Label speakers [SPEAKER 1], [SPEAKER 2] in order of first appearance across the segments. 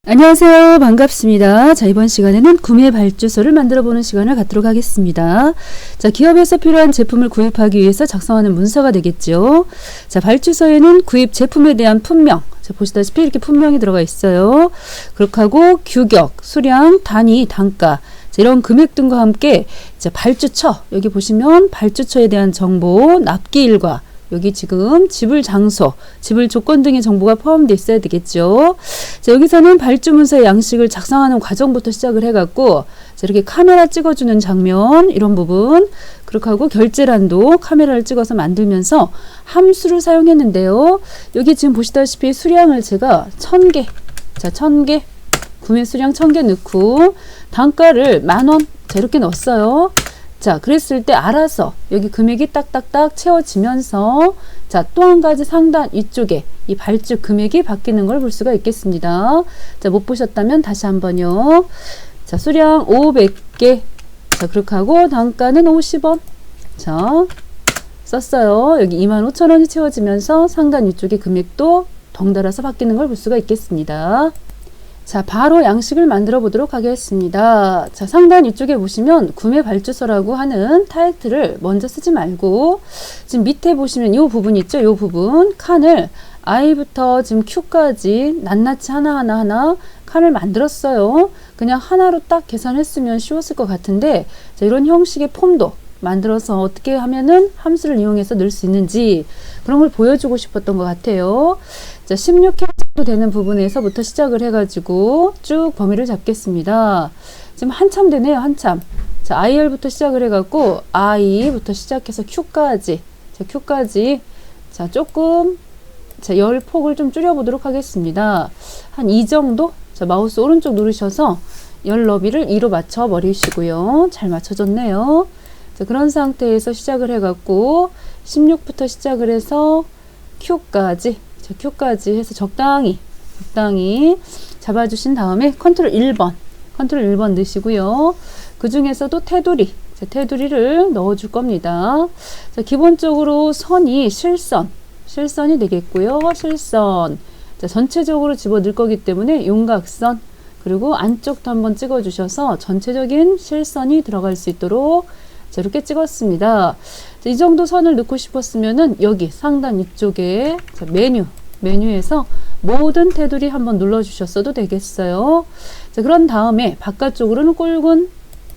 [SPEAKER 1] 안녕하세요. 반갑습니다. 자, 이번 시간에는 구매 발주서를 만들어 보는 시간을 갖도록 하겠습니다. 자, 기업에서 필요한 제품을 구입하기 위해서 작성하는 문서가 되겠죠. 자, 발주서에는 구입 제품에 대한 품명, 자, 보시다시피 이렇게 품명이 들어가 있어요. 그렇게 하고 규격, 수량, 단위, 단가, 자, 이런 금액 등과 함께 자, 발주처, 여기 보시면 발주처에 대한 정보, 납기일과, 여기 지금 지불 장소, 지불 조건 등의 정보가 포함되어 있어야 되겠죠. 자, 여기서는 발주 문서의 양식을 작성하는 과정부터 시작을 해갖고 자, 이렇게 카메라 찍어주는 장면, 이런 부분, 그렇게 하고 결제란도 카메라를 찍어서 만들면서 함수를 사용했는데요. 여기 지금 보시다시피 수량을 제가 1000개, 자, 1000개, 구매 수량 1000개 넣고 단가를 10,000원, 자, 이렇게 넣었어요. 자, 그랬을 때 알아서 여기 금액이 딱딱딱 채워지면서 자, 또 한 가지 상단 위쪽에 이 발주 금액이 바뀌는 걸 볼 수가 있겠습니다. 자, 못 보셨다면 다시 한번요. 자, 수량 500개. 자, 그렇게 하고 단가는 50원. 자, 썼어요. 여기 25,000원이 채워지면서 상단 위쪽의 금액도 덩달아서 바뀌는 걸 볼 수가 있겠습니다. 자, 바로 양식을 만들어 보도록 하겠습니다. 자, 상단 이쪽에 보시면 구매 발주서라고 하는 타이틀을 먼저 쓰지 말고 지금 밑에 보시면 이 부분 있죠? 이 부분 칸을 I부터 지금 Q까지 낱낱이 하나 칸을 만들었어요. 그냥 하나로 딱 계산했으면 쉬웠을 것 같은데 자, 이런 형식의 폼도 만들어서 어떻게 하면은 함수를 이용해서 넣을 수 있는지 그런 걸 보여주고 싶었던 것 같아요. 자, 16회 정도 되는 부분에서부터 시작을 해가지고 쭉 범위를 잡겠습니다. 지금 한참 되네요. 한참. 자, IR부터 시작을 해갖고 I부터 시작해서 Q까지. 자, Q까지. 자, 조금 자, 열 폭을 좀 줄여보도록 하겠습니다. 한 이 정도? 자, 마우스 오른쪽 누르셔서 열 너비를 2로 맞춰 버리시고요. 잘 맞춰졌네요. 자, 그런 상태에서 시작을 해갖고 16부터 시작을 해서 Q까지, 자, Q까지 해서 적당히 잡아주신 다음에 컨트롤 1번 넣으시고요. 그 중에서도 테두리, 자, 테두리를 넣어줄 겁니다. 자, 기본적으로 선이 실선이 되겠고요. 실선. 자, 전체적으로 집어 넣을 거기 때문에 윤곽선, 그리고 안쪽도 한번 찍어 주셔서 전체적인 실선이 들어갈 수 있도록 자, 이렇게 찍었습니다. 자, 이 정도 선을 넣고 싶었으면은 여기 상단 이쪽에 자, 메뉴에서 모든 테두리 한번 눌러 주셨어도 되겠어요. 자, 그런 다음에 바깥쪽으로는 꼴근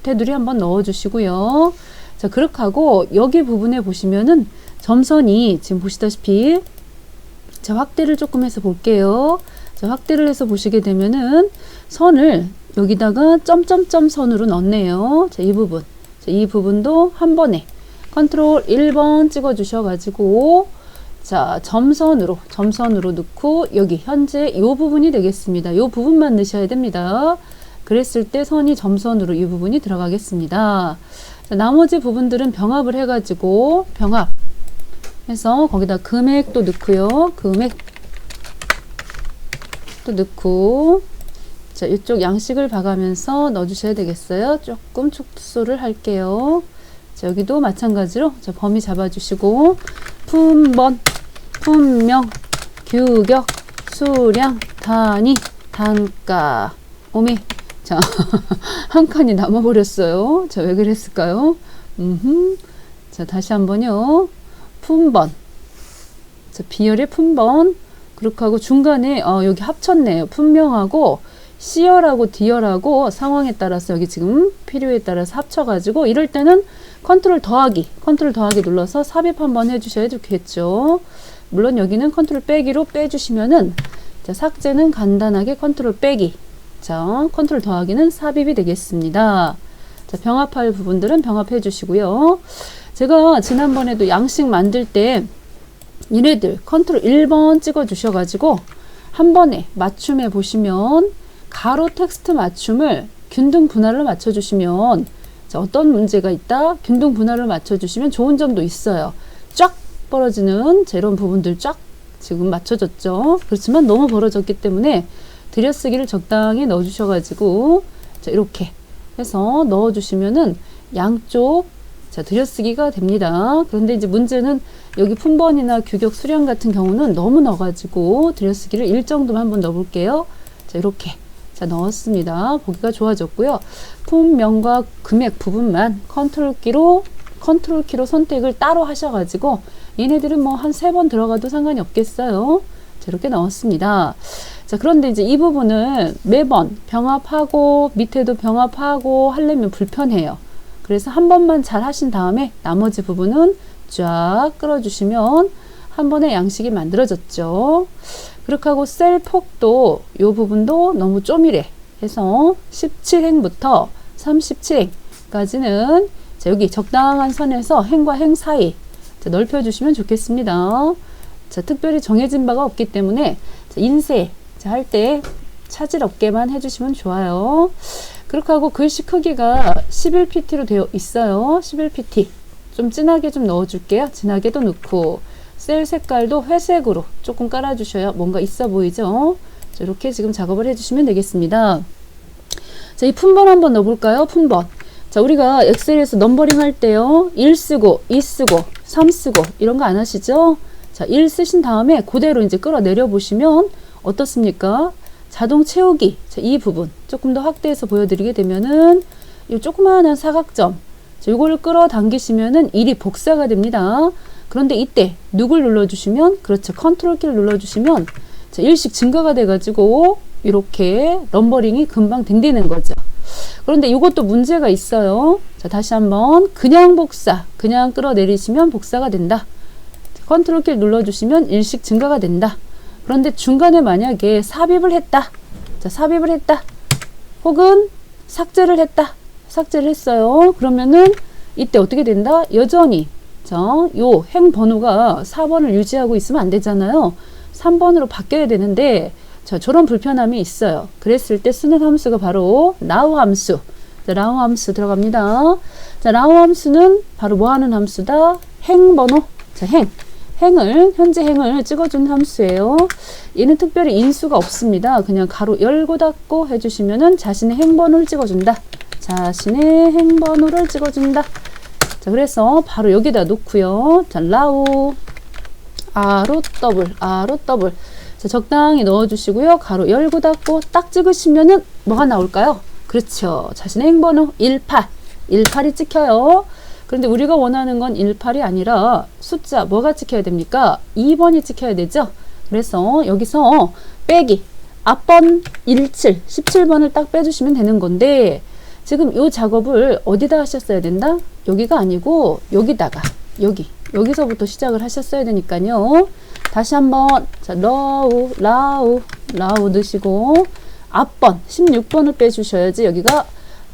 [SPEAKER 1] 테두리 한번 넣어 주시고요. 자, 그렇게 하고 여기 부분에 보시면은 점선이 지금 보시다시피 자, 확대를 조금 해서 볼게요. 자, 확대를 해서 보시게 되면은 선을 여기다가 점점점 선으로 넣네요. 자, 이 부분. 자, 이 부분도 한 번에 컨트롤 1번 찍어 주셔가지고 자, 점선으로 넣고 여기 현재 이 부분이 되겠습니다. 이 부분만 넣으셔야 됩니다. 그랬을 때 선이 점선으로 이 부분이 들어가겠습니다. 자, 나머지 부분들은 병합을 해가지고 병합해서 거기다 금액도 넣고요. 금액도 넣고 자, 이쪽 양식을 봐가면서 넣어주셔야 되겠어요. 조금 축소를 할게요. 자, 여기도 마찬가지로 자, 범위 잡아주시고 품번, 품명, 규격, 수량, 단위, 단가. 오메. 자, 한 칸이 남아버렸어요. 자, 왜 그랬을까요? 자, 다시 한번요. 품번. 자, 비열의 품번. 그렇게 하고 중간에 여기 합쳤네요. 품명하고 C열하고 D열하고 상황에 따라서 여기 지금 필요에 따라서 합쳐가지고 이럴 때는 컨트롤 더하기 눌러서 삽입 한번 해주셔야 되겠죠. 물론 여기는 컨트롤 빼기로 빼주시면은 자, 삭제는 간단하게 컨트롤 빼기, 자, 컨트롤 더하기는 삽입이 되겠습니다. 자, 병합할 부분들은 병합해 주시고요. 제가 지난번에도 양식 만들 때 얘네들 컨트롤 1번 찍어 주셔가지고 한 번에 맞춤해 보시면 가로 텍스트 맞춤을 균등 분할로 맞춰주시면 자, 어떤 문제가 있다? 균등 분할을 맞춰주시면 좋은 점도 있어요. 쫙 벌어지는 이런 부분들 쫙 지금 맞춰졌죠. 그렇지만 너무 벌어졌기 때문에 들여쓰기를 적당히 넣어주셔가지고 자, 이렇게 해서 넣어주시면은 양쪽 자 들여쓰기가 됩니다. 그런데 이제 문제는 여기 품번이나 규격 수량 같은 경우는 너무 넣어가지고 들여쓰기를 일정도만 한번 넣어볼게요. 자 이렇게 자 넣었습니다. 보기가 좋아졌고요. 품명과 금액 부분만 컨트롤 키로 선택을 따로 하셔가지고 얘네들은 뭐 한 3번 들어가도 상관이 없겠어요. 자, 이렇게 넣었습니다. 자, 그런데 이제 이 부분은 매번 병합하고 밑에도 병합하고 하려면 불편해요. 그래서 한 번만 잘 하신 다음에 나머지 부분은 쫙 끌어주시면 한 번에 양식이 만들어졌죠. 그렇게 하고 셀 폭도 이 부분도 너무 쪼밀해 해서 17행부터 37행까지는 자, 여기 적당한 선에서 행과 행 사이 자, 넓혀주시면 좋겠습니다. 자, 특별히 정해진 바가 없기 때문에 자, 인쇄 할 때 차질 없게만 해주시면 좋아요. 그렇게 하고 글씨 크기가 11pt로 되어 있어요. 11pt 좀 진하게 좀 넣어줄게요. 진하게도 넣고 셀 색깔도 회색으로 조금 깔아주셔야 뭔가 있어 보이죠. 자, 이렇게 지금 작업을 해주시면 되겠습니다. 자, 이 품번 한번 넣어볼까요? 품번. 자, 우리가 엑셀에서 넘버링 할 때요. 1 쓰고, 2 쓰고, 3 쓰고 이런 거 안 하시죠? 자, 1 쓰신 다음에 그대로 이제 끌어내려 보시면 어떻습니까? 자동 채우기. 자, 이 부분 조금 더 확대해서 보여드리게 되면은 이 조그마한 사각점. 자, 이거를 끌어당기시면은 1이 복사가 됩니다. 그런데 이때 누굴 눌러주시면 그렇죠. 컨트롤 키를 눌러주시면 자, 1씩 증가가 돼가지고 이렇게 넘버링이 금방 댕기는 거죠. 그런데 이것도 문제가 있어요. 자, 다시 한번 그냥 복사, 그냥 끌어내리시면 복사가 된다. 컨트롤 키를 눌러주시면 1씩 증가가 된다. 그런데 중간에 만약에 삽입을 했다. 자, 삽입을 했다. 혹은 삭제를 했다. 삭제를 했어요. 그러면은 이때 어떻게 된다? 여전히 자, 요 행 번호가 4번을 유지하고 있으면 안 되잖아요. 3번으로 바뀌어야 되는데 자, 저런 불편함이 있어요. 그랬을 때 쓰는 함수가 바로 now 함수. 자, now 함수 들어갑니다. 자, now 함수는 바로 뭐 하는 함수다? 행 번호. 자, 현재 행을 찍어준 함수예요. 얘는 특별히 인수가 없습니다. 그냥 가로 열고 닫고 해주시면은 자신의 행 번호를 찍어준다. 자신의 행 번호를 찍어준다. 자, 그래서 바로 여기다 놓고요. 자, now ROW 자, 적당히 넣어주시고요. 가로 열고 닫고 딱 찍으시면은 뭐가 나올까요? 그렇죠. 자신의 행번호 18이 찍혀요. 그런데 우리가 원하는 건 18이 아니라 숫자 뭐가 찍혀야 됩니까? 2번이 찍혀야 되죠. 그래서 여기서 빼기 앞번 17번을 딱 빼주시면 되는 건데 지금 이 작업을 어디다 하셨어야 된다? 여기가 아니고 여기다가 여기서부터 시작을 하셨어야 되니까요. 다시 한번 자, 라우 넣으시고 앞번 16번을 빼주셔야지 여기가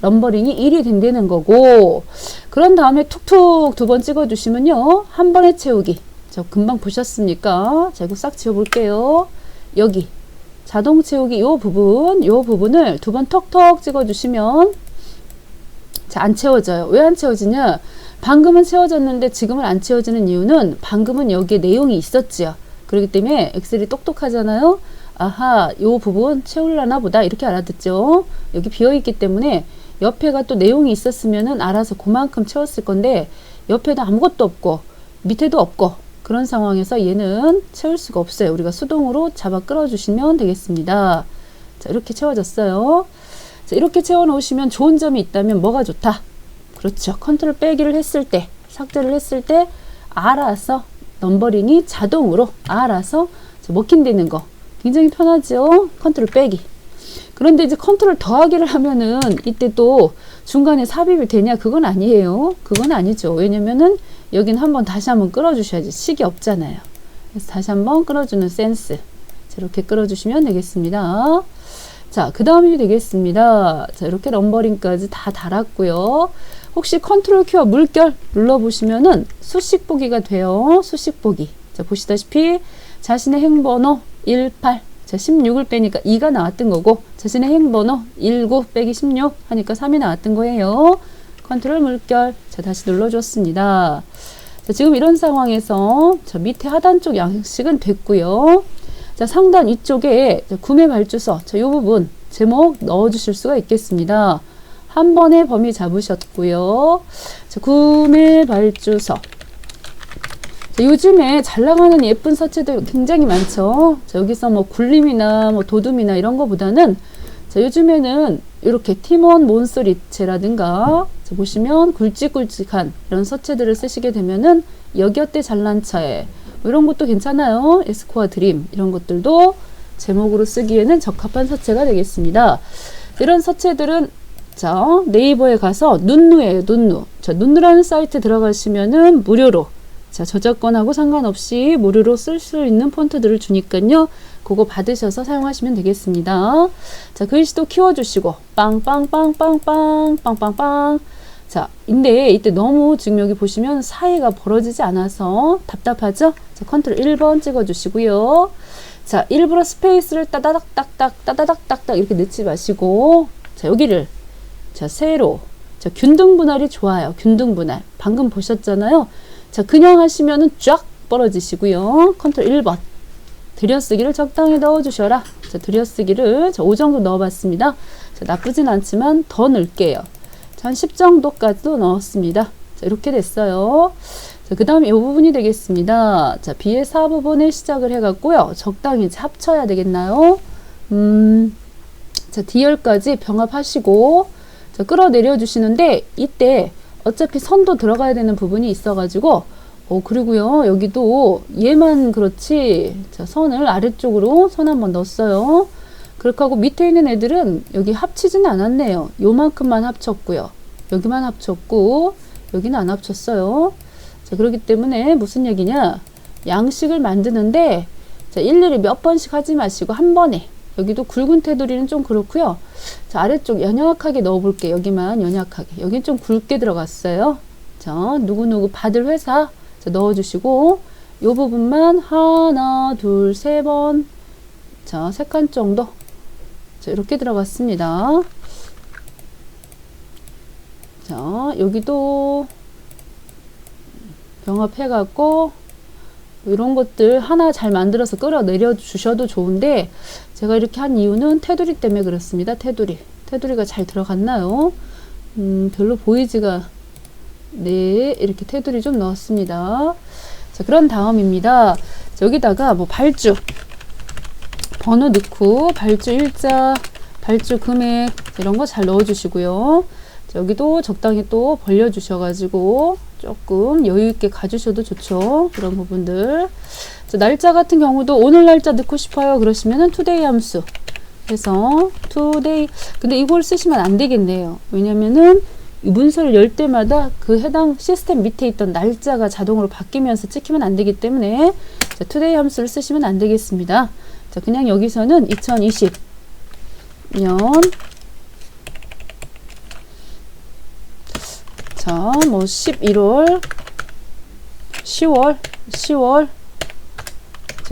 [SPEAKER 1] 넘버링이 1이 된다는 거고 그런 다음에 툭툭 2번 찍어주시면요. 한 번에 채우기. 저 금방 보셨습니까? 자, 이거 싹 지워볼게요. 여기 자동 채우기 요 부분을 2번 턱턱 찍어주시면 자, 안 채워져요. 왜 안 채워지냐? 방금은 채워졌는데 지금은 안 채워지는 이유는 방금은 여기에 내용이 있었지요. 그렇기 때문에 엑셀이 똑똑하잖아요. 아하, 요 부분 채울라나 보다 이렇게 알아듣죠. 여기 비어있기 때문에 옆에가 또 내용이 있었으면은 알아서 그만큼 채웠을 건데 옆에도 아무것도 없고 밑에도 없고 그런 상황에서 얘는 채울 수가 없어요. 우리가 수동으로 잡아 끌어주시면 되겠습니다. 자, 이렇게 채워졌어요. 자, 이렇게 채워 놓으시면 좋은 점이 있다면 뭐가 좋다? 그렇죠. 컨트롤 빼기를 했을 때, 삭제를 했을 때 알아서 넘버링이 자동으로 알아서 먹힌다는 거 굉장히 편하죠. 컨트롤 빼기. 그런데 이제 컨트롤 더하기를 하면은 이때 또 중간에 삽입이 되냐? 그건 아니에요. 그건 아니죠. 왜냐면은 여기는 한번 다시 한번 끌어주셔야지. 식이 없잖아요. 그래서 다시 한번 끌어주는 센스. 자, 이렇게 끌어주시면 되겠습니다. 자, 그 다음이 되겠습니다. 자, 이렇게 넘버링까지 다 달았고요. 혹시 컨트롤 키와 물결 눌러보시면은 수식 보기가 돼요. 수식 보기. 자, 보시다시피 자신의 행번호 18. 자, 16을 빼니까 2가 나왔던 거고 자신의 행번호 19 빼기 16 하니까 3이 나왔던 거예요. 컨트롤 물결. 자, 다시 눌러줬습니다. 자, 지금 이런 상황에서 저 밑에 하단 쪽 양식은 됐고요. 자, 상단 위쪽에 구매 발주서 자, 이 부분 제목 넣어주실 수가 있겠습니다. 한 번에 범위 잡으셨고요. 자, 구매 발주서. 자, 요즘에 잘 나가는 예쁜 서체들 굉장히 많죠. 자, 여기서 뭐 굴림이나 뭐 도둠이나 이런 거보다는 자, 요즘에는 이렇게 팀원 몬스리체라든가 자, 보시면 굵직굵직한 이런 서체들을 쓰시게 되면은 여기어때 잘난 차에 뭐 이런 것도 괜찮아요. 에스코아 드림 이런 것들도 제목으로 쓰기에는 적합한 서체가 되겠습니다. 이런 서체들은 자, 네이버에 가서 눈누예요. 눈누. 자, 눈누라는 사이트 들어가시면은 무료로 자, 저작권하고 상관없이 무료로 쓸 수 있는 폰트들을 주니까요. 그거 받으셔서 사용하시면 되겠습니다. 자, 글씨도 키워주시고 빵빵빵빵빵 빵빵빵. 자, 근데 이때 너무 지금 여기 보시면 사이가 벌어지지 않아서 답답하죠? 자, 컨트롤 1번 찍어주시고요. 자, 일부러 스페이스를 따다닥딱딱 이렇게 넣지 마시고 자, 여기를 자, 세로 자, 균등 분할이 좋아요. 균등 분할. 방금 보셨잖아요. 자, 그냥 하시면은 쫙 벌어지시고요. 컨트롤 1번. 들여쓰기를 적당히 넣어주셔라. 자, 들여쓰기를 자, 5 정도 넣어봤습니다. 자, 나쁘진 않지만 더 넣을게요. 자, 한 10 정도까지도 넣었습니다. 자, 이렇게 됐어요. 자, 그 다음에 이 부분이 되겠습니다. 자, B의 4 부분을 시작을 해갖고요. 적당히 이제 합쳐야 되겠나요? 자, D열까지 병합하시고, 자, 끌어내려 주시는데, 이때 어차피 선도 들어가야 되는 부분이 있어가지고, 그리고요, 여기도 얘만 그렇지, 자, 선을 아래쪽으로 선 한번 넣었어요. 그렇게 하고 밑에 있는 애들은 여기 합치지는 않았네요. 요만큼만 합쳤고요. 여기만 합쳤고, 여기는 안 합쳤어요. 자, 그렇기 때문에 무슨 얘기냐, 양식을 만드는데, 자, 일일이 몇 번씩 하지 마시고, 한 번에, 여기도 굵은 테두리는 좀 그렇고요. 자, 아래쪽 연약하게 넣어볼게요. 여기만 연약하게. 여긴 좀 굵게 들어갔어요. 자, 누구누구 받을 회사, 자, 넣어주시고 요 부분만 하나, 둘, 세 번, 자, 3칸 정도, 자, 이렇게 들어갔습니다. 자, 여기도 병합해갖고 이런 것들 하나 잘 만들어서 끌어내려 주셔도 좋은데 제가 이렇게 한 이유는 테두리 때문에 그렇습니다. 테두리가 잘 들어갔나요? 별로 보이지가 네, 이렇게 테두리 좀 넣었습니다. 자, 그런 다음입니다. 자, 여기다가 뭐 발주 번호 넣고 발주 일자, 발주 금액 이런 거 잘 넣어주시고요. 자, 여기도 적당히 또 벌려주셔가지고 조금 여유있게 가주셔도 좋죠. 그런 부분들. 자, 날짜 같은 경우도 오늘 날짜 넣고 싶어요. 그러시면은 today 함수 해서 today. 근데 이걸 쓰시면 안 되겠네요. 왜냐면은 이 문서를 열 때마다 그 해당 시스템 밑에 있던 날짜가 자동으로 바뀌면서 찍히면 안 되기 때문에 자, today 함수를 쓰시면 안 되겠습니다. 자, 그냥 여기서는 2020년 자, 뭐 11월 10월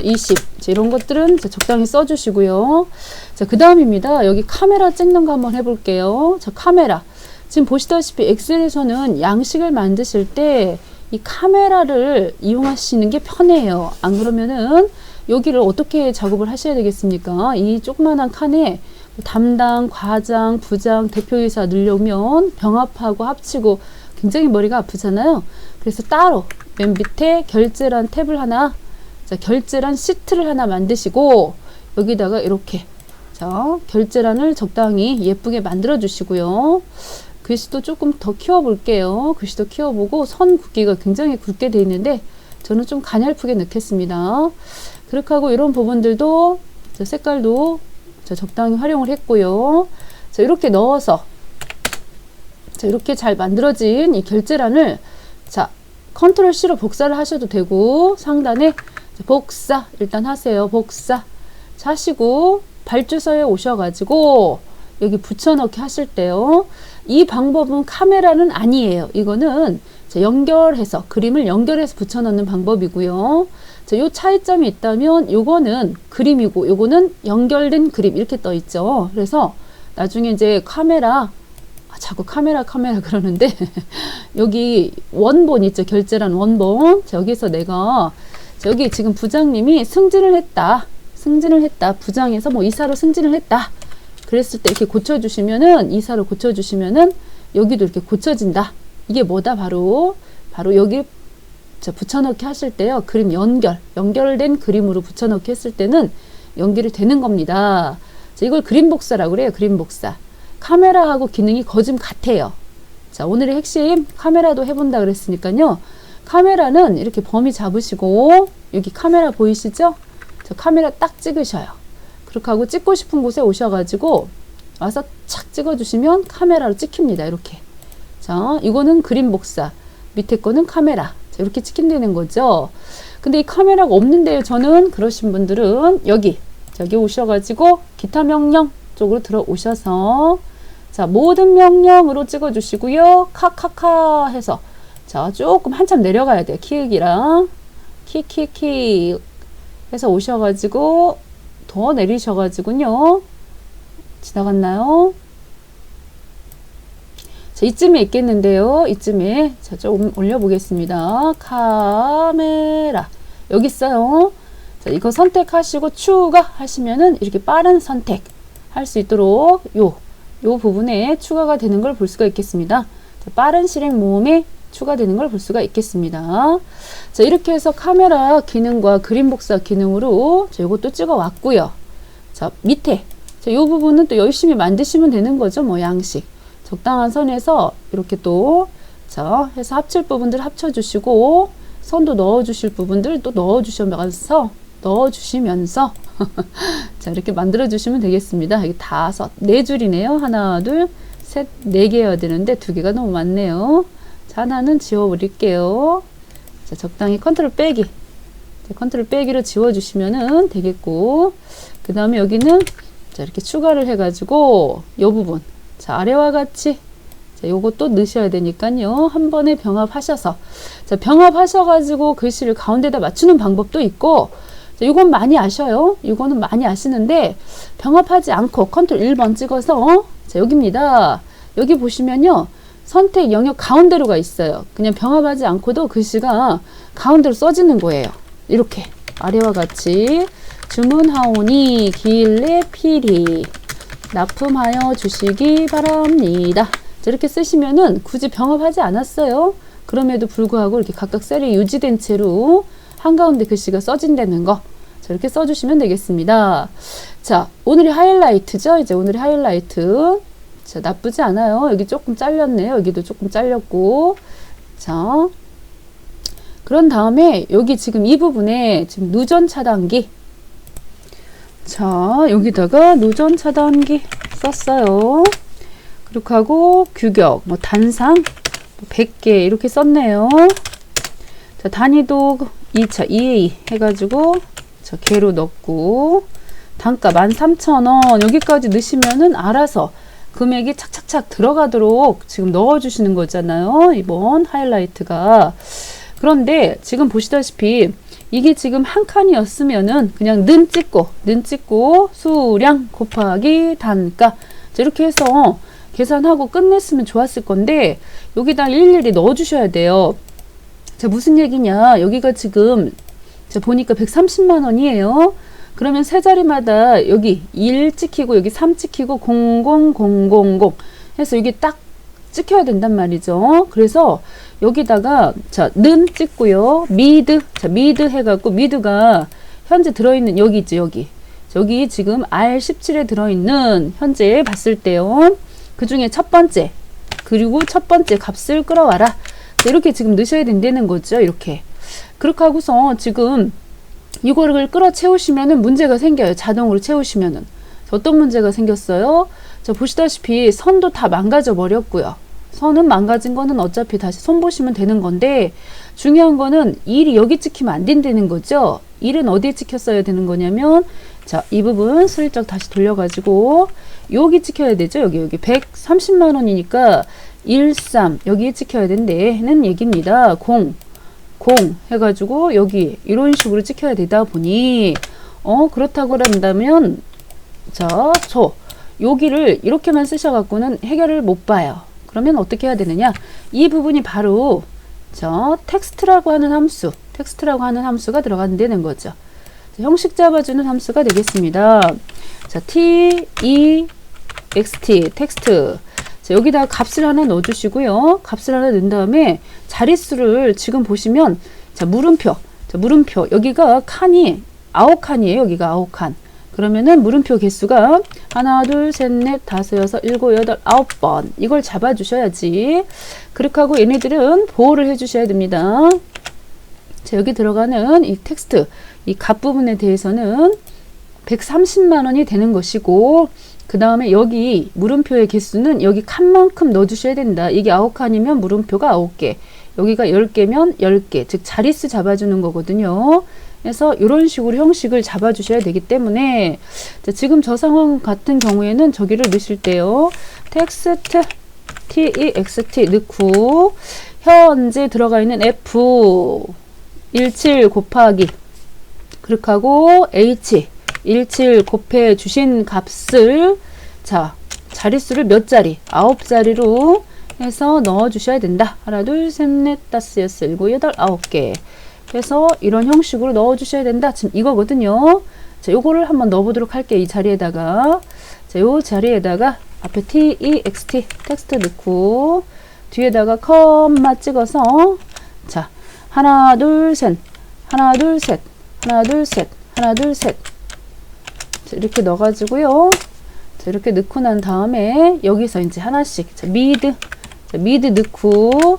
[SPEAKER 1] 20 자, 이런 것들은 자, 적당히 써주시고요. 자, 그 다음입니다. 여기 카메라 찍는 거 한번 해볼게요. 자, 카메라 지금 보시다시피 엑셀에서는 양식을 만드실 때 이 카메라를 이용하시는 게 편해요. 안 그러면은 여기를 어떻게 작업을 하셔야 되겠습니까? 이 조그만한 칸에 담당, 과장, 부장, 대표이사 넣으려면 병합하고 합치고 굉장히 머리가 아프잖아요. 그래서 따로 맨 밑에 결제란 탭을 하나, 자, 결제란 시트를 하나 만드시고 여기다가 이렇게 자, 결제란을 적당히 예쁘게 만들어 주시고요. 글씨도 조금 더 키워볼게요. 글씨도 키워보고 선 굵기가 굉장히 굵게 되어 있는데 저는 좀 가냘프게 넣겠습니다. 그렇게 하고 이런 부분들도 자, 색깔도 자, 적당히 활용을 했고요. 자, 이렇게 넣어서 자, 이렇게 잘 만들어진 이 결제란을 자, 컨트롤 C로 복사를 하셔도 되고 상단에 자, 복사 일단 하세요. 복사 자, 하시고 발주서에 오셔가지고 여기 붙여넣기 하실 때요. 이 방법은 카메라는 아니에요. 이거는 자, 연결해서 그림을 연결해서 붙여넣는 방법이고요. 자, 요 차이점이 있다면 요거는 그림이고 요거는 연결된 그림 이렇게 떠 있죠. 그래서 나중에 이제 카메라 자꾸 카메라 그러는데 여기 원본 있죠. 결제란 원본. 자, 여기서 내가 자, 여기 지금 부장님이 승진을 했다. 부장에서 뭐 이사로 승진을 했다. 그랬을 때 이렇게 고쳐주시면은, 이사로 고쳐주시면은 여기도 이렇게 고쳐진다. 이게 뭐다? 바로 여기 자, 붙여넣기 하실 때요. 그림 연결된 그림으로 붙여넣기 했을 때는 연결이 되는 겁니다. 자, 이걸 그림 복사라고 그래요. 그림 복사. 카메라하고 기능이 거의 같아요. 자, 오늘의 핵심 카메라도 해본다 그랬으니까요. 카메라는 이렇게 범위 잡으시고, 여기 카메라 보이시죠? 저 카메라 딱 찍으셔요. 그렇게 하고 찍고 싶은 곳에 오셔가지고 와서 착 찍어주시면 카메라로 찍힙니다. 이렇게. 자, 이거는 그림 복사. 밑에 거는 카메라. 자, 이렇게 찍힌다는 거죠. 근데 이 카메라가 없는데요. 저는 그러신 분들은 여기 오셔가지고 기타 명령 쪽으로 들어오셔서 자, 모든 명령으로 찍어주시고요. 카카카 해서 자, 조금 한참 내려가야 돼요. 키읔이랑 키 해서 오셔가지고 더 내리셔가지고요. 지나갔나요? 자, 이쯤에 있겠는데요. 이쯤에 자, 좀 올려보겠습니다. 카메라 여기 있어요. 자, 이거 선택하시고 추가하시면은 이렇게 빠른 선택 할 수 있도록 요 부분에 추가가 되는 걸 볼 수가 있겠습니다. 자, 빠른 실행 모음에 추가되는 걸 볼 수가 있겠습니다. 자, 이렇게 해서 카메라 기능과 그림 복사 기능으로 자, 요것도 찍어 왔고요. 자, 밑에 자, 요 부분은 또 열심히 만드시면 되는 거죠. 뭐 양식 적당한 선에서 이렇게 또 자, 해서 합칠 부분들 합쳐주시고 선도 넣어주실 부분들 또 넣어주시면서 자, 이렇게 만들어 주시면 되겠습니다. 여기 4줄이네요. 하나, 둘, 셋, 4개여야 되는데 2개가 너무 많네요. 자, 하나는 지워버릴게요. 자, 적당히 컨트롤 빼기. 자, 컨트롤 빼기로 지워주시면 되겠고, 그 다음에 여기는 자, 이렇게 추가를 해가지고 요 부분 자, 아래와 같이 자, 요것도 넣으셔야 되니까요. 한 번에 병합하셔서 자, 병합하셔가지고 글씨를 가운데다 맞추는 방법도 있고, 자, 이건 많이 아셔요. 이거는 많이 아시는데 병합하지 않고 컨트롤 1번 찍어서 자, 여기입니다. 여기 보시면요. 선택 영역 가운데로가 있어요. 그냥 병합하지 않고도 글씨가 가운데로 써지는 거예요. 이렇게 아래와 같이 주문하오니 길래 필히 납품하여 주시기 바랍니다. 자, 이렇게 쓰시면은 굳이 병합하지 않았어요. 그럼에도 불구하고 이렇게 각각 셀이 유지된 채로 한가운데 글씨가 써진다는 거. 자, 이렇게 써주시면 되겠습니다. 자, 오늘의 하이라이트죠. 이제 오늘의 하이라이트. 자, 나쁘지 않아요. 여기 조금 잘렸네요. 여기도 조금 잘렸고. 자, 그런 다음에 여기 지금 이 부분에 지금 누전 차단기. 자, 여기다가 누전 차단기 썼어요. 그렇게 하고 규격, 뭐 단상 100개 이렇게 썼네요. 자, 단위도 2차 2A 해가지고 자, 개로 넣고 단가 13,000원 여기까지 넣으시면은 알아서 금액이 착착착 들어가도록 지금 넣어주시는 거잖아요. 이번 하이라이트가. 그런데 지금 보시다시피 이게 지금 한 칸이었으면은 그냥 는 찍고 수량 곱하기 단가 자, 이렇게 해서 계산하고 끝냈으면 좋았을 건데 여기다 일일이 넣어주셔야 돼요. 자, 무슨 얘기냐. 여기가 지금 자, 보니까 130만 원이에요. 그러면 세 자리마다 여기 1 찍히고 여기 3 찍히고 00000 해서 여기 딱 찍혀야 된단 말이죠. 그래서 여기다가 자, 는 찍고요. 미드. 자, 미드 해갖고 미드가 현재 들어있는 여기 있죠. 여기 지금 R17에 들어있는 현재 봤을 때요. 그 중에 첫 번째 그리고 첫 번째 값을 끌어와라. 자, 이렇게 지금 넣으셔야 된다는 거죠. 이렇게. 그렇게 하고서 지금 이거를 끌어 채우시면은 문제가 생겨요. 자동으로 채우시면은. 어떤 문제가 생겼어요? 자, 보시다시피 선도 다 망가져 버렸고요. 선은 망가진 거는 어차피 다시 손 보시면 되는 건데 중요한 거는 1이 여기 찍히면 안 된다는 거죠. 1은 어디에 찍혔어야 되는 거냐면 자, 이 부분 슬쩍 다시 돌려가지고 여기 찍혀야 되죠. 여기 130만 원이니까 13 여기에 찍혀야 된다는 얘기입니다. 0 해가지고 여기 이런 식으로 찍혀야 되다 보니 그렇다고 한다면 자, 여기를 이렇게만 쓰셔갖고는 해결을 못 봐요. 그러면 어떻게 해야 되느냐? 이 부분이 바로 텍스트라고 하는 함수가 들어간다는 거죠. 자, 형식 잡아주는 함수가 되겠습니다. 자, T, E, xt 텍스트. 자, 여기다 값을 하나 넣어주시고요. 값을 하나 넣은 다음에 자릿수를 지금 보시면 자, 물음표. 자, 물음표. 여기가 칸이 9칸이에요. 여기가 9칸. 그러면은 물음표 개수가 하나, 둘, 셋, 넷, 다섯, 여섯, 일곱, 여덟, 9번. 이걸 잡아주셔야지. 그렇게 하고 얘네들은 보호를 해주셔야 됩니다. 자, 여기 들어가는 이 텍스트, 이 값 부분에 대해서는 130만 원이 되는 것이고, 그 다음에 여기 물음표의 개수는 여기 칸만큼 넣어주셔야 된다. 이게 9칸이면 물음표가 9개. 여기가 10개면 10개. 즉, 자릿수 잡아주는 거거든요. 그래서 이런 식으로 형식을 잡아주셔야 되기 때문에 자, 지금 저 상황 같은 경우에는 저기를 넣으실 때요. 텍스트 text 넣고 현재 들어가 있는 f 17 곱하기 그렇게 하고 h 17 곱해 주신 값을 자 자릿수를 몇 자리? 9자리로 해서 넣어 주셔야 된다. 하나, 둘, 셋, 넷, 다섯, 여섯, 일곱, 여덟, 9개. 그래서 이런 형식으로 넣어 주셔야 된다. 지금 이거거든요. 자, 요거를 한번 넣어 보도록 할게요. 이 자리에다가. 자, 요 자리에다가 앞에 text 텍스트 넣고 뒤에다가 컴마 찍어서 자, 하나, 둘, 셋. 하나, 둘, 셋. 하나, 둘, 셋. 하나, 둘, 셋. 자, 이렇게 넣어 가지고요. 자, 이렇게 넣고 난 다음에 여기서 이제 하나씩 자, 미드 넣고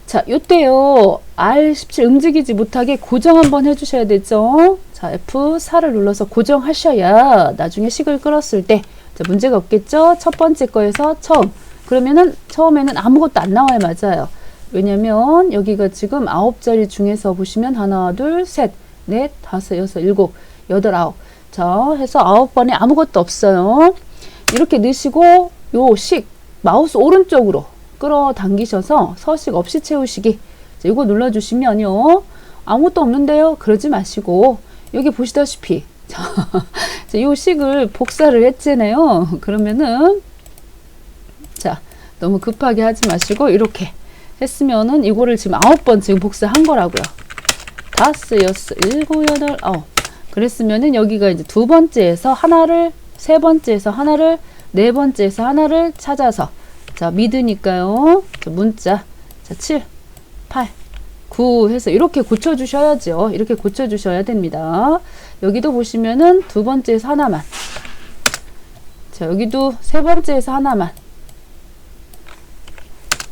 [SPEAKER 1] 자, 요때요. R17 움직이지 못하게 고정 한번 해주셔야 되죠. 자, F4를 눌러서 고정하셔야 나중에 식을 끌었을 때 자, 문제가 없겠죠. 첫 번째 거에서 처음. 그러면은 처음에는 아무것도 안 나와요. 맞아요. 왜냐면 여기가 지금 9자리 중에서 보시면 하나, 둘, 셋, 넷, 다섯, 여섯, 일곱, 여덟, 9. 자, 해서 9번에 아무것도 없어요. 이렇게 넣으시고 요 식 마우스 오른쪽으로 끌어당기셔서 서식 없이 채우시기. 자, 이거 눌러주시면요. 아무것도 없는데요. 그러지 마시고 여기 보시다시피 자, 이 식을 복사를 했잖아요. 그러면은 자 너무 급하게 하지 마시고 이렇게 했으면은 이거를 지금 9번 지금 복사한 거라고요. 다섯, 여섯, 일곱, 여덟, 9. 그랬으면은 여기가 이제 두 번째에서 하나를, 세 번째에서 하나를, 네 번째에서 하나를 찾아서 자, 미드니까요. 자, 문자. 자, 7, 8, 9 해서 이렇게 고쳐주셔야죠. 이렇게 고쳐주셔야 됩니다. 여기도 보시면은 두 번째에서 하나만. 자, 여기도 세 번째에서 하나만.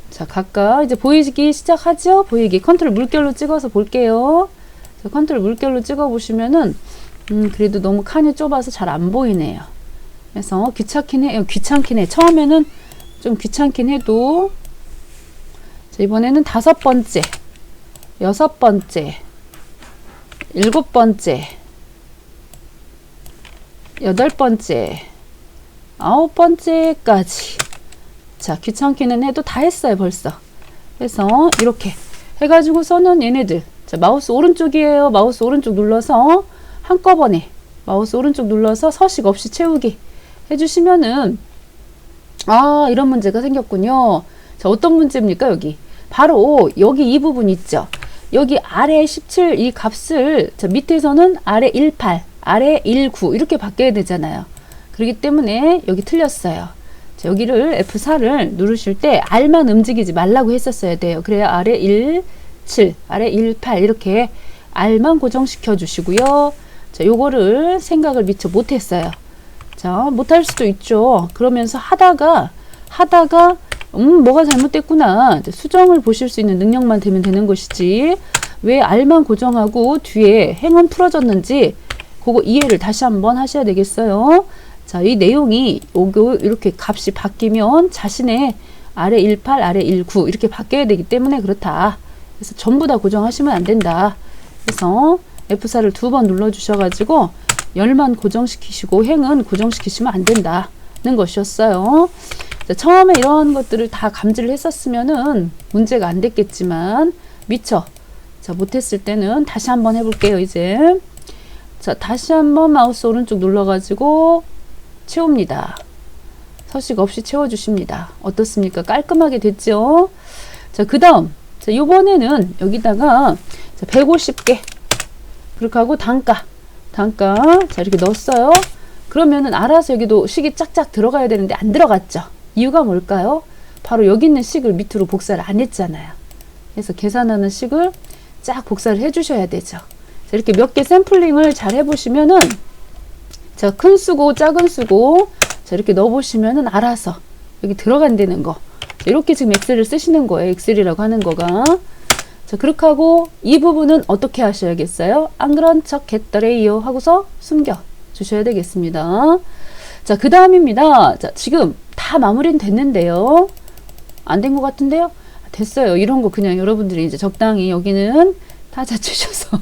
[SPEAKER 1] 자, 각각 이제 보이기 시작하죠? 보이기. 컨트롤 물결로 찍어서 볼게요. 자, 컨트롤 물결로 찍어 보시면은, 그래도 너무 칸이 좁아서 잘 안 보이네요. 그래서 귀찮긴 해. 처음에는 좀 귀찮긴 해도 자, 이번에는 다섯 번째, 여섯 번째, 일곱 번째, 여덟 번째, 아홉 번째까지 자, 귀찮기는 해도 다 했어요. 벌써. 그래서 이렇게 해가지고서는 얘네들 자, 마우스 오른쪽이에요. 마우스 오른쪽 눌러서 한꺼번에 마우스 오른쪽 눌러서 서식 없이 채우기 해주시면은 아, 이런 문제가 생겼군요. 자, 어떤 문제입니까? 여기 바로 여기 이 부분 있죠. 여기 아래 17 이 값을 자, 밑에서는 아래 18 아래 19 이렇게 바뀌어야 되잖아요. 그렇기 때문에 여기 틀렸어요. 자, 여기를 F4를 누르실 때 R만 움직이지 말라고 했었어야 돼요. 그래야 아래 17 아래 18 이렇게 R만 고정시켜 주시고요. 자, 요거를 생각을 미처 못했어요. 자, 못할 수도 있죠. 그러면서 하다가 뭐가 잘못됐구나. 수정을 보실 수 있는 능력만 되면 되는 것이지. 왜 R만 고정하고 뒤에 행은 풀어졌는지 그거 이해를 다시 한번 하셔야 되겠어요. 자, 이 내용이 요거 이렇게 값이 바뀌면 자신의 아래 18, 아래 19 이렇게 바뀌어야 되기 때문에 그렇다. 그래서 전부 다 고정하시면 안 된다. 그래서 F4를 두 번 눌러 주셔가지고 열만 고정시키시고 행은 고정시키시면 안 된다는 것이었어요. 자, 처음에 이런 것들을 다 감지를 했었으면은 문제가 안 됐겠지만 미처 자, 못했을 때는 다시 한번 해볼게요. 이제 자, 다시 한번 마우스 오른쪽 눌러가지고 채웁니다. 서식 없이 채워주십니다. 어떻습니까? 깔끔하게 됐죠? 자, 그 다음 자, 요번에는 여기다가 자, 150개 그렇게 하고 단가 자, 이렇게 넣었어요. 그러면은 알아서 여기도 식이 쫙쫙 들어가야 되는데 안 들어갔죠. 이유가 뭘까요? 바로 여기 있는 식을 밑으로 복사를 안 했잖아요. 그래서 계산하는 식을 쫙 복사를 해 주셔야 되죠. 자, 이렇게 몇 개 샘플링을 잘 해보시면은 제가 큰 수고 작은 수고 자, 이렇게 넣어보시면은 알아서 여기 들어간다는 거. 자, 이렇게 지금 엑셀을 쓰시는 거예요. 엑셀이라고 하는 거가. 자, 그렇게 하고 이 부분은 어떻게 하셔야겠어요? 안 그런 척 했더래요 하고서 숨겨 주셔야 되겠습니다. 자, 그 다음입니다. 자, 지금 다 마무리는 됐는데요. 안 된 것 같은데요? 됐어요. 이런 거 그냥 여러분들이 이제 적당히 여기는 다 잡으셔서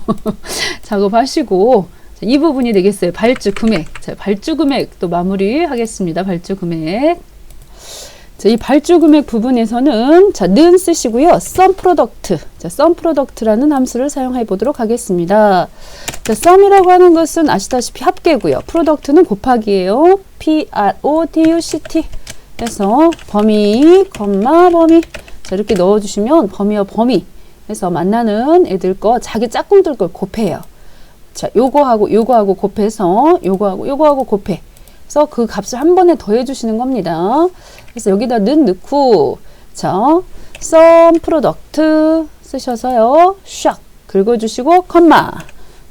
[SPEAKER 1] 작업하시고 자, 이 부분이 되겠어요. 발주 금액. 자, 발주 금액 또 마무리 하겠습니다. 발주 금액. 자, 이 발주 금액 부분에서는 자, 는 쓰시고요. sum product. 자, sum product라는 함수를 사용해 보도록 하겠습니다. 자, sum이라고 하는 것은 아시다시피 합계고요. product는 곱하기예요. product. 해서 범위, 범위. 자, 이렇게 넣어주시면 범위와 범위 해서 만나는 애들 거, 자기 짝꿍들 걸 곱해요. 자, 요거하고 곱해서 요거하고 곱해. 그래서 그 값을 한 번에 더해 주시는 겁니다. 그래서 여기다 는 넣고, 자, sum product 쓰셔서요. 샥 긁어주시고, 컴마.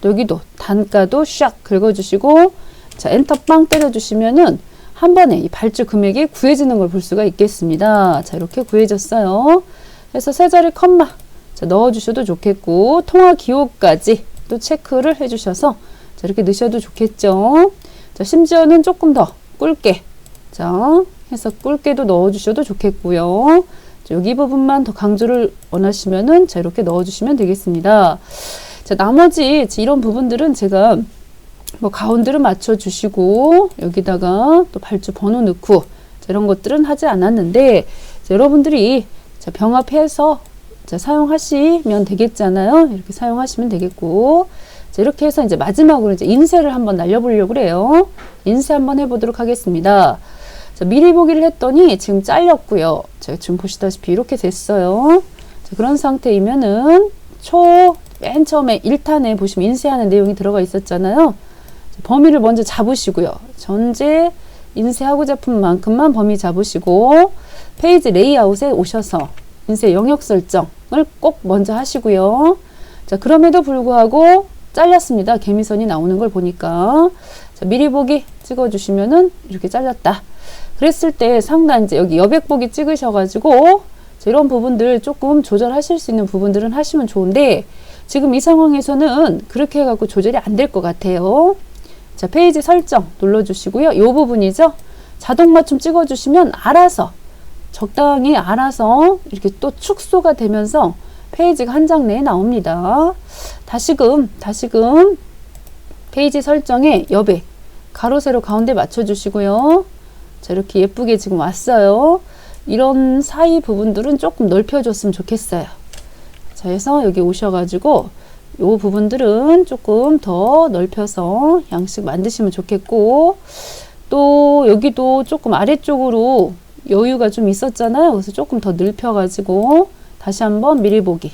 [SPEAKER 1] 여기도 단가도 샥 긁어주시고, 자, 엔터 빵 때려주시면은 한 번에 이 발주 금액이 구해지는 걸 볼 수가 있겠습니다. 자, 이렇게 구해졌어요. 그래서 세 자리 컴마 자, 넣어주셔도 좋겠고, 통화 기호까지 또 체크를 해주셔서 자, 이렇게 넣으셔도 좋겠죠. 자, 심지어는 조금 더 굵게 자, 해서 굵게도 넣어주셔도 좋겠고요. 자, 여기 부분만 더 강조를 원하시면은 자, 이렇게 넣어주시면 되겠습니다. 자, 나머지 이런 부분들은 제가 뭐 가운데를 맞춰 주시고 여기다가 또 발주 번호 넣고 자, 이런 것들은 하지 않았는데 자, 여러분들이 자, 병합해서 자, 사용하시면 되겠잖아요. 이렇게 사용하시면 되겠고 자, 이렇게 해서 이제 마지막으로 이제 인쇄를 한번 날려보려고 그래요. 인쇄 한번 해보도록 하겠습니다. 자, 미리 보기를 했더니 지금 잘렸고요. 자, 지금 보시다시피 이렇게 됐어요. 자, 그런 상태이면은 맨 처음에 1탄에 보시면 인쇄하는 내용이 들어가 있었잖아요. 범위를 먼저 잡으시고요. 전체 인쇄하고자 푼 만큼만 범위 잡으시고 페이지 레이아웃에 오셔서 인쇄 영역 설정을 꼭 먼저 하시고요. 자, 그럼에도 불구하고 잘렸습니다. 개미선이 나오는 걸 보니까 자, 미리 보기 찍어주시면은 이렇게 잘렸다. 그랬을 때 상단 이제 여기 여백 보기 찍으셔가지고 자, 이런 부분들 조금 조절하실 수 있는 부분들은 하시면 좋은데 지금 이 상황에서는 그렇게 해갖고 조절이 안 될 것 같아요. 자, 페이지 설정 눌러주시고요. 이 부분이죠. 자동 맞춤 찍어주시면 알아서 적당히 알아서 이렇게 또 축소가 되면서 페이지가 한 장 내에 나옵니다. 다시금 페이지 설정에 여백 가로 세로 가운데 맞춰주시고요. 자, 이렇게 예쁘게 지금 왔어요. 이런 사이 부분들은 조금 넓혀줬으면 좋겠어요. 자, 해서 여기 오셔가지고 요 부분들은 조금 더 넓혀서 양식 만드시면 좋겠고 또 여기도 조금 아래쪽으로 여유가 좀 있었잖아요. 그래서 조금 더 넓혀가지고 다시 한번 미리 보기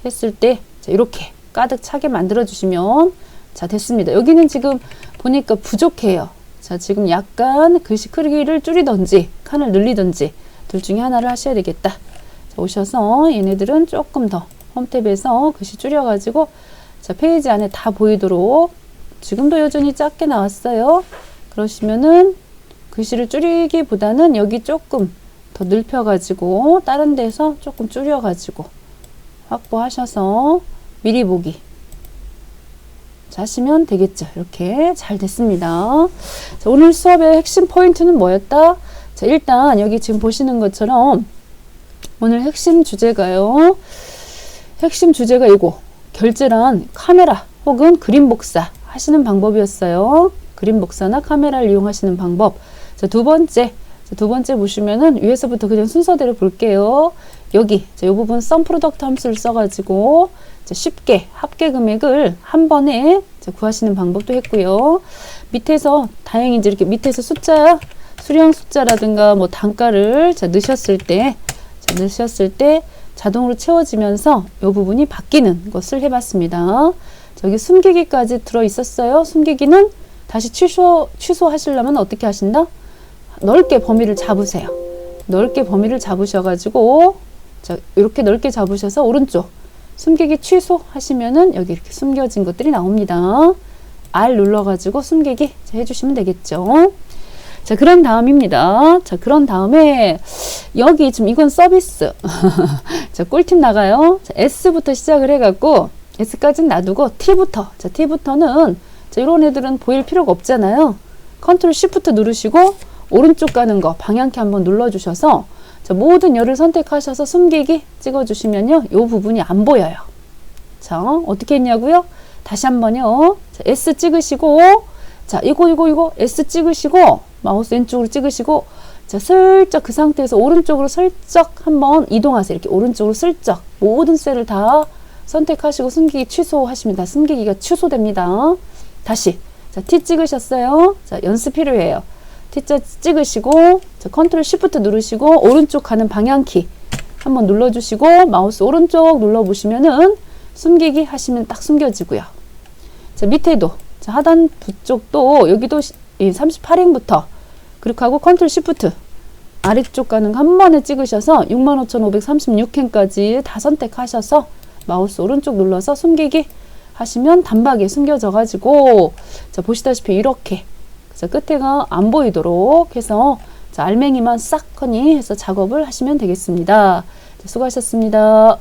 [SPEAKER 1] 했을 때 자, 이렇게 가득 차게 만들어 주시면 자, 됐습니다. 여기는 지금 보니까 부족해요. 자, 지금 약간 글씨 크기를 줄이던지 칸을 늘리던지 둘 중에 하나를 하셔야 되겠다. 자, 오셔서 얘네들은 조금 더 홈탭에서 글씨 줄여가지고 자, 페이지 안에 다 보이도록 지금도 여전히 작게 나왔어요. 그러시면은 글씨를 줄이기보다는 여기 조금 더 넓혀가지고 다른 데서 조금 줄여가지고 확보하셔서 미리 보기 자, 하시면 되겠죠. 이렇게 잘 됐습니다. 자, 오늘 수업의 핵심 포인트는 뭐였다? 자, 일단 여기 지금 보시는 것처럼 오늘 핵심 주제가요. 핵심 주제가 이거 결제란 카메라 혹은 그림 복사 하시는 방법이었어요. 그림 복사나 카메라를 이용하시는 방법. 자, 두 번째 보시면은 위에서부터 그냥 순서대로 볼게요. 여기 이 부분 sum product 함수를 써가지고 쉽게 합계 금액을 한 번에 구하시는 방법도 했고요. 밑에서 다행히 이제 이렇게 밑에서 숫자 수령 숫자라든가 뭐 단가를 넣으셨을 때 자동으로 채워지면서 이 부분이 바뀌는 것을 해봤습니다. 저기 숨기기까지 들어 있었어요. 숨기기는 다시 취소하시려면 어떻게 하신다? 넓게 범위를 잡으세요. 넓게 범위를 잡으셔가지고 자, 이렇게 넓게 잡으셔서 오른쪽 숨기기 취소하시면은 여기 이렇게 숨겨진 것들이 나옵니다. R 눌러가지고 숨기기 해주시면 되겠죠. 자, 그런 다음입니다. 자, 그런 다음에 여기 지금 이건 서비스. 자, 꿀팁 나가요. 자, S부터 시작을 해갖고 S까지는 놔두고 T부터. 자, T부터는 자, 이런 애들은 보일 필요가 없잖아요. 컨트롤 Shift 누르시고 오른쪽 가는 거 방향키 한번 눌러주셔서 자, 모든 열을 선택하셔서 숨기기 찍어주시면요. 이 부분이 안 보여요. 자, 어떻게 했냐고요? 다시 한번요. 자, S 찍으시고 자, 이거 S 찍으시고 마우스 왼쪽으로 찍으시고 자, 슬쩍 그 상태에서 오른쪽으로 슬쩍 한번 이동하세요. 이렇게 오른쪽으로 슬쩍 모든 셀을 다 선택하시고 숨기기 취소하시면 다 숨기기가 취소됩니다. 다시 자, T 찍으셨어요. 자, 연습 필요해요. T자 찍으시고 자, 컨트롤 Shift 누르시고 오른쪽 가는 방향키 한번 눌러주시고 마우스 오른쪽 눌러보시면은 숨기기 하시면 딱 숨겨지고요. 자, 밑에도 자, 하단부 쪽도 여기도 38행부터 그렇게 하고 컨트롤 Shift 아래쪽 가는 거 한 번에 찍으셔서 65,536행까지 다 선택하셔서 마우스 오른쪽 눌러서 숨기기 하시면 단박에 숨겨져 가지고 자, 보시다시피 이렇게 자, 끝에가 안 보이도록 해서 자, 알맹이만 싹 하니 해서 작업을 하시면 되겠습니다. 자, 수고하셨습니다.